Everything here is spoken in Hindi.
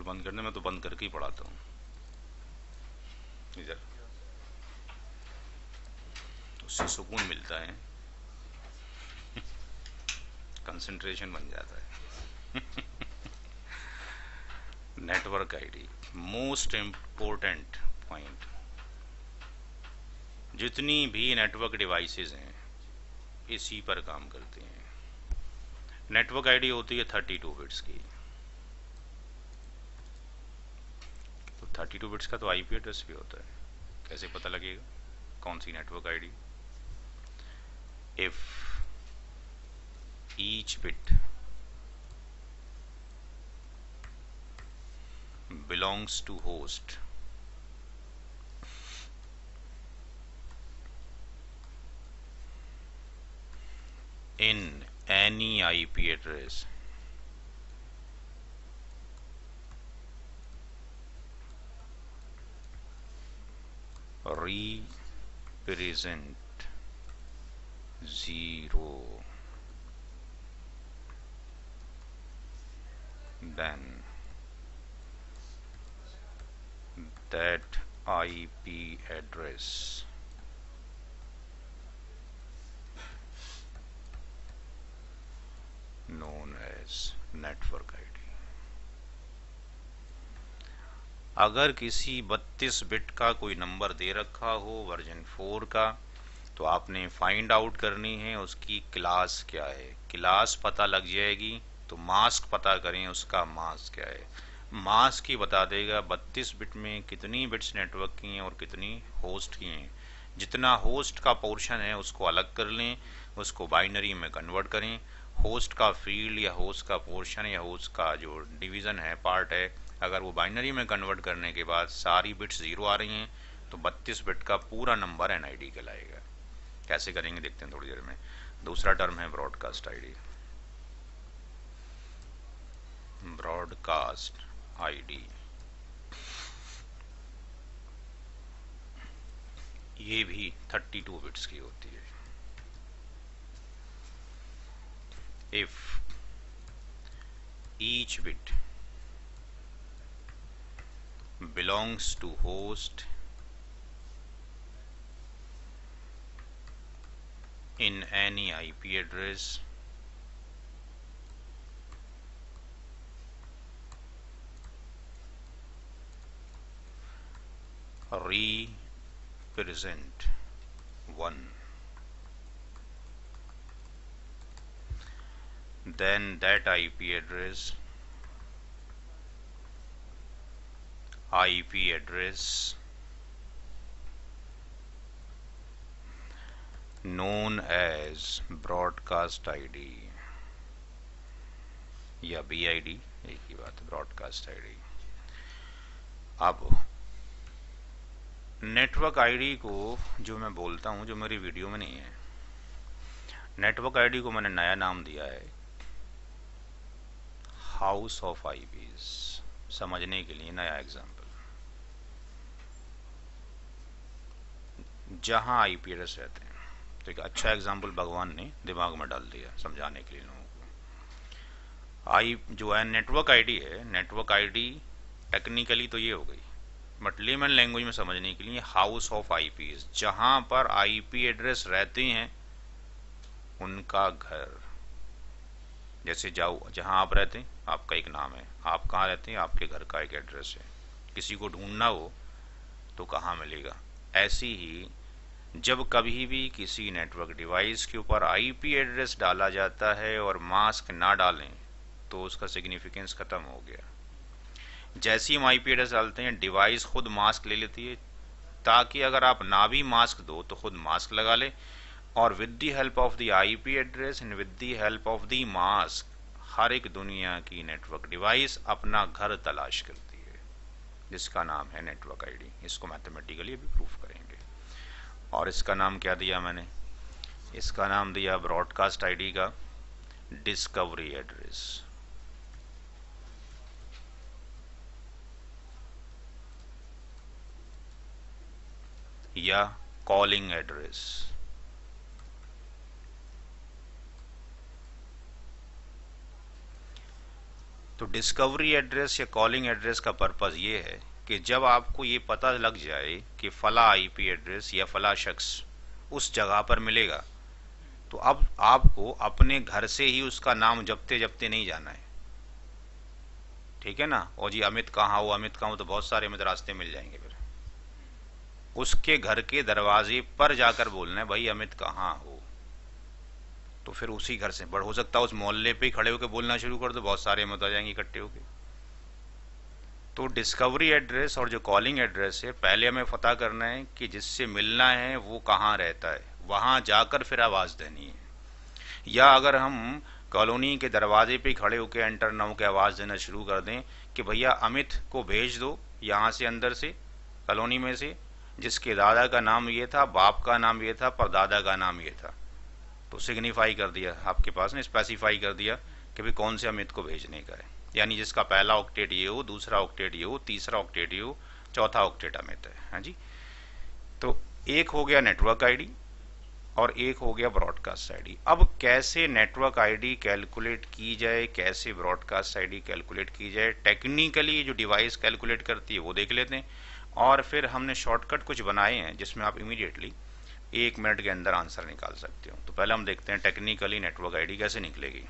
बंद करने में तो बंद करके ही पढ़ाता हूँ इधर, उससे सुकून मिलता है, कंसंट्रेशन बन जाता है। Network ID most important point. जितनी भी नेटवर्क डिवाइसेस हैं इसी पर काम करते हैं। नेटवर्क आईडी होती है 32 बिट्स की, तो 32 बिट्स का तो आईपी एड्रेस भी होता है। कैसे पता लगेगा कौन सी network ID? If each bit belongs to host in any IP address represent 0, then that IP address known as network ID। अगर किसी 32 बिट का कोई नंबर दे रखा हो वर्जन 4 का, तो आपने फाइंड आउट करनी है उसकी क्लास क्या है। क्लास पता लग जाएगी तो मास्क पता करें उसका मास्क क्या है। मास्क ही बता देगा 32 बिट में कितनी बिट्स नेटवर्क की हैं और कितनी होस्ट की हैं। जितना होस्ट का पोर्शन है उसको अलग कर लें, उसको बाइनरी में कन्वर्ट करें। होस्ट का फील्ड या होस्ट का पोर्शन या होस्ट का जो डिवीज़न है, पार्ट है, अगर वो बाइनरी में कन्वर्ट करने के बाद सारी बिट्स 0 आ रही हैं तो 32 बिट का पूरा नंबर एनआईडी कहलाएगा। कैसे करेंगे देखते हैं थोड़ी देर में। दूसरा टर्म है ब्रॉडकास्ट आईडी। ब्रॉडकास्ट आईडी ये भी 32 बिट्स की होती है। If each bit belongs to host in any IP address represent 1, then that IP address known as broadcast ID या BID, एक ही बात है, ब्रॉडकास्ट आईडी। अब नेटवर्क आईडी को जो मैं बोलता हूं, जो मेरी वीडियो में नहीं है, नेटवर्क आईडी को मैंने नया नाम दिया है हाउस ऑफ आईपीज। समझने के लिए नया एग्जांपल, जहां आईपी एड्रेस रहते हैं। तो एक अच्छा एग्जांपल भगवान ने दिमाग में डाल दिया समझाने के लिए लोगों को। आई जो है नेटवर्क आईडी है, नेटवर्क आईडी टेक्निकली तो ये हो गई, बट लेमन लैंग्वेज में समझने के लिए हाउस ऑफ आईपीज, जहां पर आईपी एड्रेस रहते हैं उनका घर। जैसे जाओ जहां आप रहते हैं आपका एक नाम है, आप कहाँ रहते हैं आपके घर का एक एड्रेस है। किसी को ढूंढना हो तो कहाँ मिलेगा। ऐसी ही जब कभी भी किसी नेटवर्क डिवाइस के ऊपर आईपी एड्रेस डाला जाता है और मास्क ना डालें तो उसका सिग्निफिकेंस खत्म हो गया। जैसे ही हम आईपी एड्रेस डालते हैं डिवाइस खुद मास्क ले लेती है, ताकि अगर आप ना भी मास्क दो तो खुद मास्क लगा ले, और with the help of the IP address and with the help of the mask हर एक दुनिया की नेटवर्क डिवाइस अपना घर तलाश करती है, जिसका नाम है नेटवर्क आईडी। इसको मैथमेटिकली भी प्रूफ करेंगे। और इसका नाम क्या दिया मैंने? इसका नाम दिया ब्रॉडकास्ट आईडी का डिस्कवरी एड्रेस या कॉलिंग एड्रेस। तो डिस्कवरी एड्रेस या कॉलिंग एड्रेस का पर्पज़ ये है कि जब आपको ये पता लग जाए कि फला आईपी एड्रेस या फला शख्स उस जगह पर मिलेगा, तो अब आपको अपने घर से ही उसका नाम जपते जपते नहीं जाना है, ठीक है ना। और जी अमित कहाँ हो, अमित कहाँ हो, तो बहुत सारे अमित रास्ते मिल जाएंगे। फिर उसके घर के दरवाजे पर जाकर बोलना है भाई अमित कहाँ हो, तो फिर उसी घर से, बड़ हो सकता है उस मोहल्ले पे ही खड़े होकर बोलना शुरू कर दो, बहुत सारे अमित आ जाएंगे इकट्ठे होकर। तो डिस्कवरी एड्रेस और जो कॉलिंग एड्रेस है, पहले हमें पता करना है कि जिससे मिलना है वो कहाँ रहता है, वहां जाकर फिर आवाज़ देनी है। या अगर हम कॉलोनी के दरवाजे पे खड़े होकर एंटर ना होकर आवाज़ देना शुरू कर दें कि भैया अमित को भेज दो यहाँ से, अंदर से, कॉलोनी में से, जिसके दादा का नाम ये था, बाप का नाम ये था, परदादा का नाम ये था, तो सिग्निफाई कर दिया आपके पास ने, स्पेसिफाई कर दिया कि भाई कौन से अमित को भेजने का है, यानी जिसका पहला ऑक्टेट ये हो, दूसरा ऑक्टेट ये हो, तीसरा ऑक्टेट ये हो, चौथा ऑक्टेट अमित है। हाँ जी। तो एक हो गया नेटवर्क आईडी और एक हो गया ब्रॉडकास्ट आईडी। अब कैसे नेटवर्क आईडी कैलकुलेट की जाए, कैसे ब्रॉडकास्ट आईडी कैलकुलेट की जाए, टेक्निकली जो डिवाइस कैलकुलेट करती है वो देख लेते हैं, और फिर हमने शॉर्टकट कुछ बनाए हैं जिसमें आप इमीडिएटली 1 मिनट के अंदर आंसर निकाल सकते हो। तो पहले हम देखते हैं टेक्निकली नेटवर्क आईडी कैसे निकलेगी।